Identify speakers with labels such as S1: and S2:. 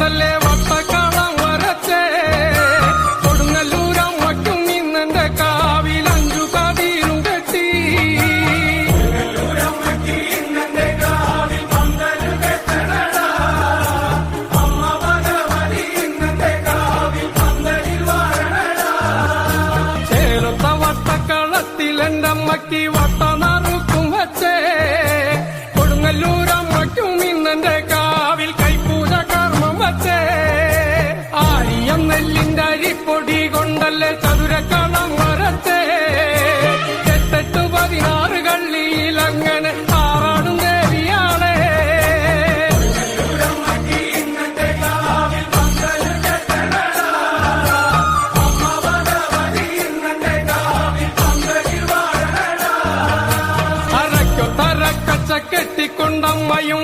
S1: കൊണ്ടല്ലേ വട്ടക്കളം വരച്ചേ. കൊടുങ്ങല്ലൂരമ്മയ്ക്കും ഇന്നെന്റെ കാവിൽ 5 കതിരും കെട്ടി. ചേലത്ത വട്ടക്കളത്തിൽ എന്റെ അമ്മയ്ക്ക് വട്ട നറുക്കും വച്ചേ. കൊടുങ്ങല്ലൂരമ്മയ്ക്കും ഇന്നെന്റെ കാവിൽ കൈപ്പൂജ കർമ്മം വച്ചേ. ആരിയം നെല്ലിന്റെ അരിപ്പൊടി കൊണ്ടല്ലേ ചതുരക്കളം വരച്ചേ. 8 16 കള്ളിയിൽ അങ്ങനെ ആറാടും ദേവിയാളെ. അരക്കൊത്തരക്കച്ച കെട്ടിക്കൊണ്ടമ്മയും